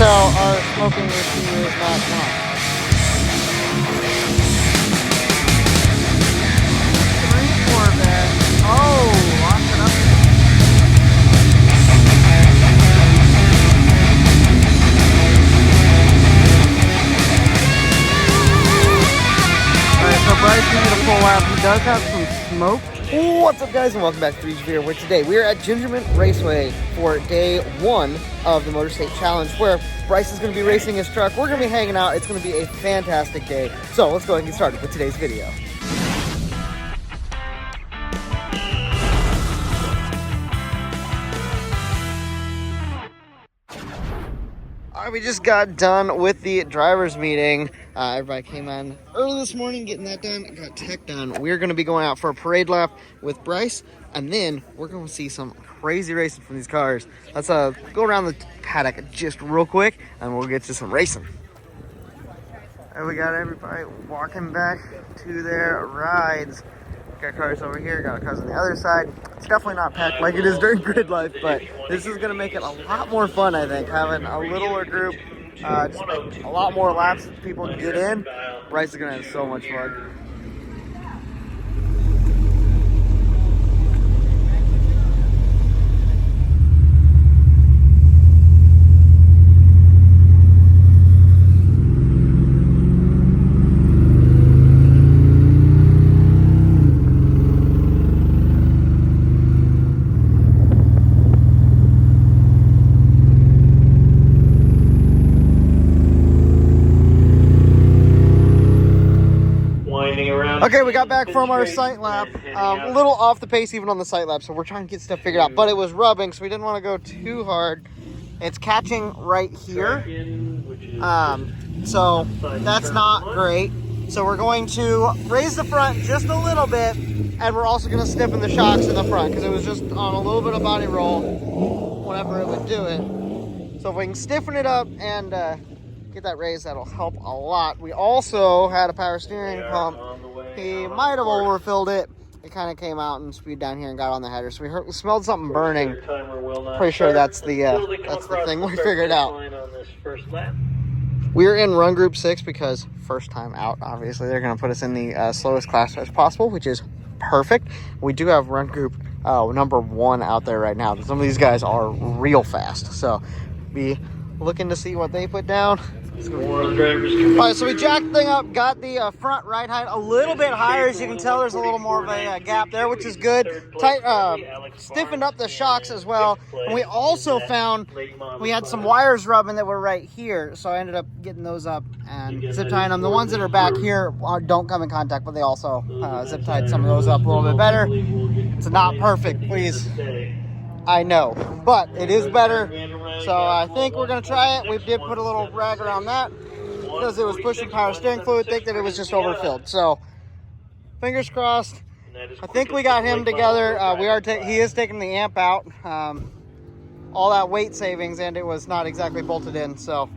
tell, our smoking routine is not on. 3-4 bed. Oh, locked it up. Alright, so Bryce needed a full lap. He does have some smoke. What's up, guys, and welcome back to 3G Video, where today we are at Gingerman Raceway for day 1 of the Motor State Challenge, where Bryce is going to be racing his truck. We're going to be hanging out. It's going to be a fantastic day. So let's go ahead and get started with today's video. Alright, we just got done with the driver's meeting. Everybody came on early this morning, getting that done, got tech done. We're going to be going out for a parade lap with Bryce, and then we're going to see some crazy racing from these cars. Let's go around the paddock just real quick, and we'll get to some racing. And we got everybody walking back to their rides. Got cars over here, got cars on the other side. It's definitely not packed like it is during Gridlife, but this is going to make it a lot more fun, I think, having a littler group. Just make a lot more laps for people to get in. Bryce is going to have so much fun. Okay, we got back from our sight lap. A little off the pace even on the sight lap, so we're trying to get stuff figured out. But it was rubbing, so we didn't want to go too hard. It's catching right here, so that's not great. So we're going to raise the front just a little bit, and we're also going to stiffen the shocks in the front because it was just on a little bit of body roll whenever it would do it. So if we can stiffen it up and get that raised, that'll help a lot. We also had a power steering pump. He might have overfilled it. It kind of came out and speed down here and got on the header. So we smelled something burning. Pretty sure that's the thing we figured out. We're in run group 6 because first time out, obviously they're going to put us in the slowest class as possible, which is perfect. We do have run group number 1 out there right now. Some of these guys are real fast, so be looking to see what they put down. Alright, so we jacked the thing up, got the front ride height a little bit higher. As you can tell, there's a little more of a gap there, which is good. Stiffened up the shocks as well. And we also found we had some wires rubbing that were right here, so I ended up getting those up and zip tying them. The ones that are back here don't come in contact, but they also zip tied some of those up a little bit better. It's not perfect, please. I know, but it is better. So I think we're going to try it. We did put a little rag around that because it was pushing power steering fluid. Think that it was just overfilled. So fingers crossed. I think we got him together. He is taking the amp out. All that weight savings, and it was not exactly bolted in. So,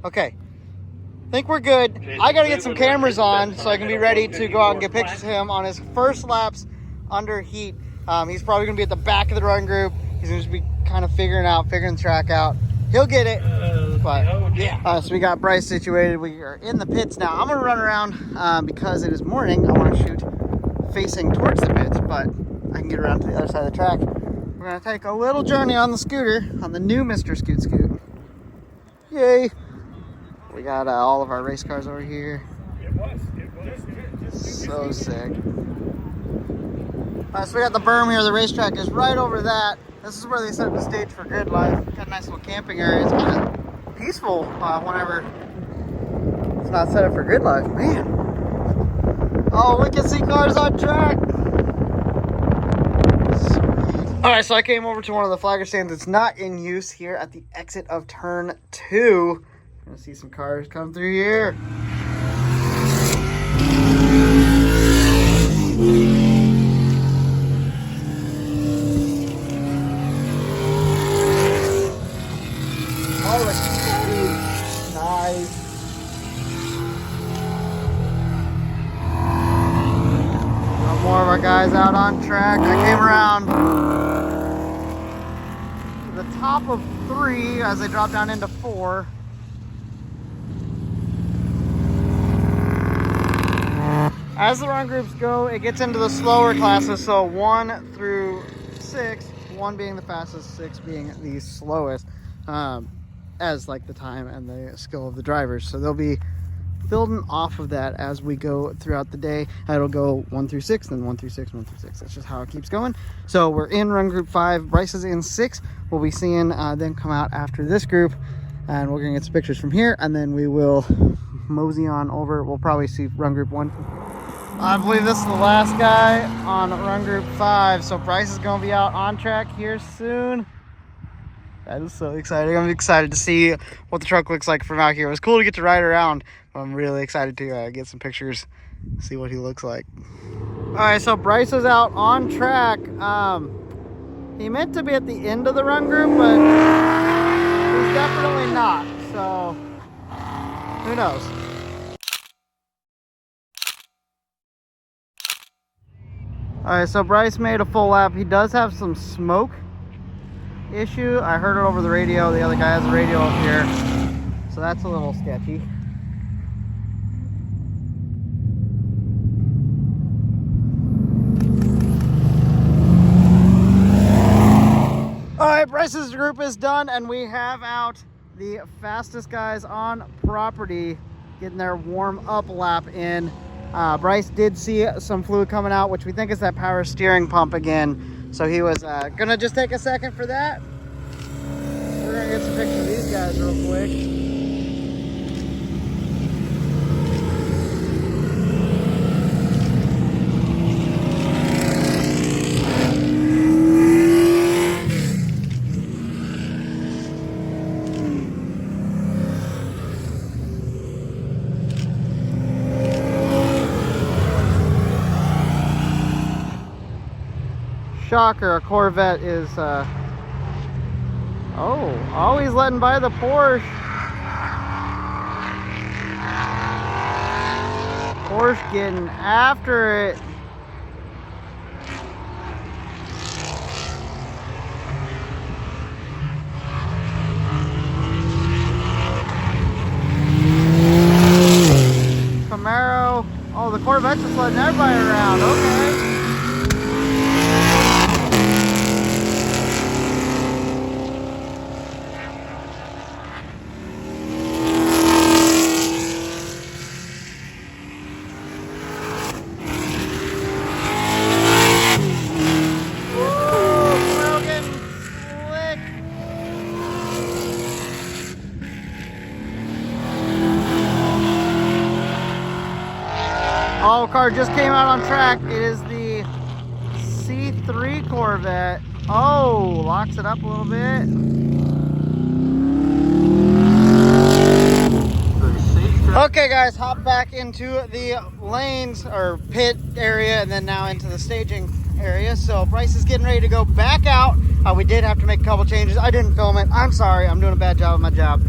okay. I think we're good. I got to get some cameras on so I can be ready to go out and get pictures of him on his first laps under heat. He's probably going to be at the back of the run group. He's going to be kind of figuring the track out. He'll get it, but yeah. So we got Bryce situated. We are in the pits now. I'm going to run around because it is morning. I want to shoot facing towards the pits, but I can get around to the other side of the track. We're going to take a little journey on the scooter, on the new Mr. Scoot. Yay. We got all of our race cars over here. So sick. So we got the berm here. The racetrack is right over that. This is where they set up the stage for Gridlife. Got a nice little camping area. It's kind of peaceful whenever it's not set up for Gridlife. Man. Oh, we can see cars on track. Sweet. All right, so I came over to one of the flagger stands that's not in use here at the exit of turn 2. You're gonna see some cars come through here. Nice. Got more of our guys out on track. I came around the top of 3 as they drop down into 4. As the run groups go, it gets into the slower classes, so 1 through 6, 1 being the fastest, 6 being the slowest, as like the time and the skill of the drivers. So they'll be building off of that as we go throughout the day. It'll go 1 through 6, then 1 through 6, 1 through 6. That's just how it keeps going. So we're in run group 5. Bryce is in 6. We'll be seeing them come out after this group, and we're gonna get some pictures from here, and then we will mosey on over. We'll probably see run group 1. I believe this is the last guy on run group 5. So Bryce is gonna be out on track here soon. That is so exciting. I'm excited to see what the truck looks like from out here. It was cool to get to ride around, but I'm really excited to get some pictures, see what he looks like. All right, so Bryce is out on track. He meant to be at the end of the run group, but he's definitely not. So who knows? All right, so Bryce made a full lap. He does have some smoke issue. I heard it over the radio. The other guy has a radio up here, so that's a little sketchy. All right, Bryce's group is done, and we have out the fastest guys on property getting their warm-up lap in. Bryce did see some fluid coming out, which we think is that power steering pump again. So he was gonna just take a second for that. We're gonna get some pictures of these guys real quick. Shocker, a Corvette is always letting by the Porsche. Porsche getting after it. Camaro. Oh, the Corvette's just letting everybody around. Okay. Oh, car just came out on track. It is the C3 Corvette. Oh, locks it up a little bit. Okay guys, hop back into the lanes or pit area and then now into the staging area. So Bryce is getting ready to go back out. We did have to make a couple changes. I didn't film it. I'm sorry. I'm doing a bad job of my job.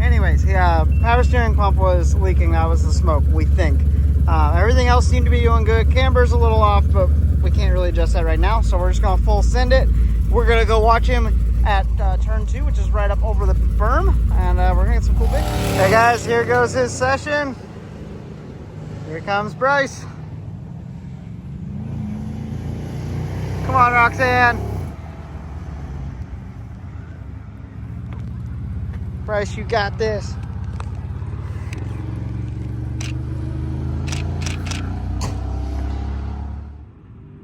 Anyways, yeah, power steering pump was leaking. That was the smoke, we think. Everything else seemed to be doing good. Camber's a little off, but we can't really adjust that right now. So we're just gonna full send it. We're gonna go watch him at turn 2, which is right up over the berm, and we're gonna get some cool pictures. Hey guys, here goes his session. Here comes Bryce. Come on, Roxanne. Bryce, you got this.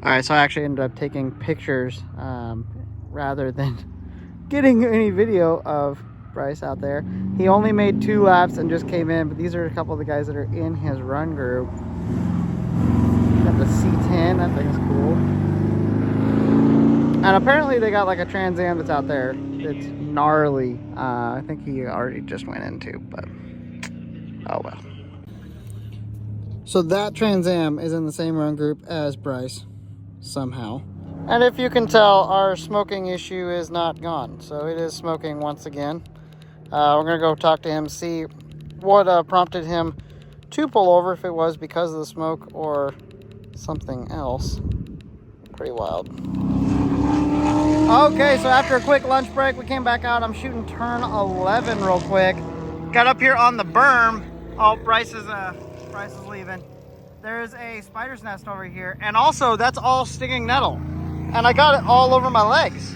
All right, so I actually ended up taking pictures rather than getting any video of Bryce out there. He only made 2 laps and just came in, but these are a couple of the guys that are in his run group. Got the C10, that thing's cool. And apparently they got like a Trans Am that's out there. It's gnarly. I think he already just went into, but oh well. So that Trans Am is in the same run group as Bryce. Somehow. And if you can tell, our smoking issue is not gone, so it is smoking once again. We're gonna go talk to him, see what prompted him to pull over, if it was because of the smoke or something else. Pretty wild. Okay, so after a quick lunch break, we came back out. I'm shooting turn 11 real quick. Got up here on the berm. Oh, Bryce is leaving. There's a spider's nest over here, and also that's all stinging nettle, and I got it all over my legs.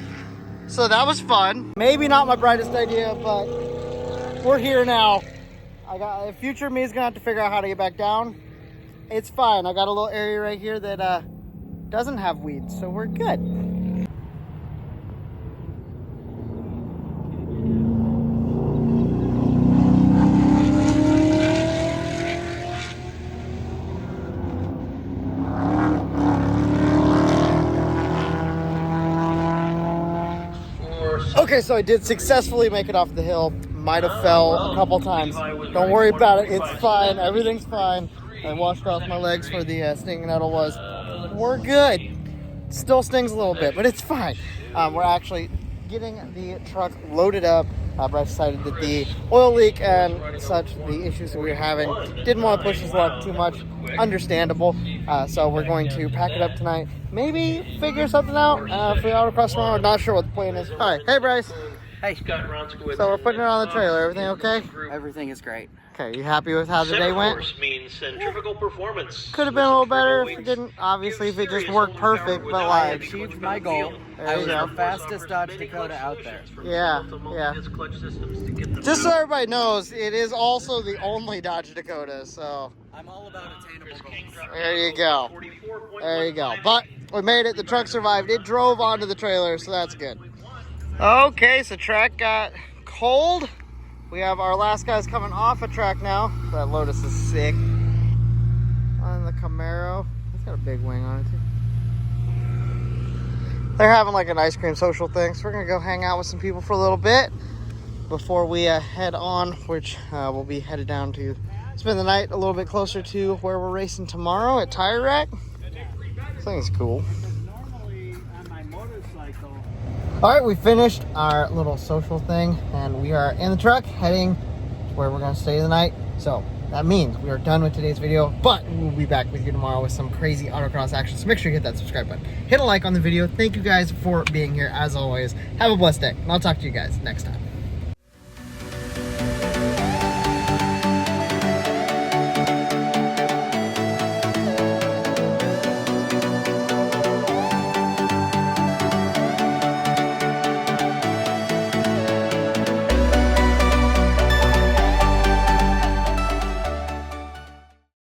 So that was fun. Maybe not my brightest idea, but we're here now. Future me is gonna have to figure out how to get back down. It's fine. I got a little area right here that doesn't have weeds, so we're good. Okay, so I did successfully make it off the hill. Might have fell a couple times. Don't worry about it. It's fine. Everything's fine. I washed off my legs where the stinging nettle was. We're good. Still stings a little bit, but it's fine. We're actually getting the truck loaded up. But I decided that the oil leak and such, the issues that we were having, didn't want to push this luck too much. Understandable. So we're going to pack it up tonight. Maybe figure something out for the autocross tomorrow. Not sure what the plan is. All right. Hey, Bryce. Hey. So we're putting it on the trailer. Everything okay? Everything is great. Okay, you happy with how the day went? Means centrifugal performance. Could have been a little better if it didn't. Obviously, if it just worked perfect, but I like, achieved my goal. I was the fastest Dodge Dakota out there. yeah. Just so everybody knows, it is also the only Dodge Dakota, so I'm all about attainable goals. there you go. There you go. But we made it. The truck survived. It drove onto the trailer, so that's good. Okay, so track got cold. We have our last guys coming off a track now. That Lotus is sick. On the Camaro. It's got a big wing on it too. They're having like an ice cream social thing, so we're gonna go hang out with some people for a little bit before we head on, which we'll be headed down to spend the night a little bit closer to where we're racing tomorrow at Tire Rack. This thing's cool. All right, we finished our little social thing, and we are in the truck heading to where we're gonna stay the night. So that means we are done with today's video, but we'll be back with you tomorrow with some crazy autocross action. So make sure you hit that subscribe button, hit a like on the video. Thank you guys for being here as always. Have a blessed day, and I'll talk to you guys next time.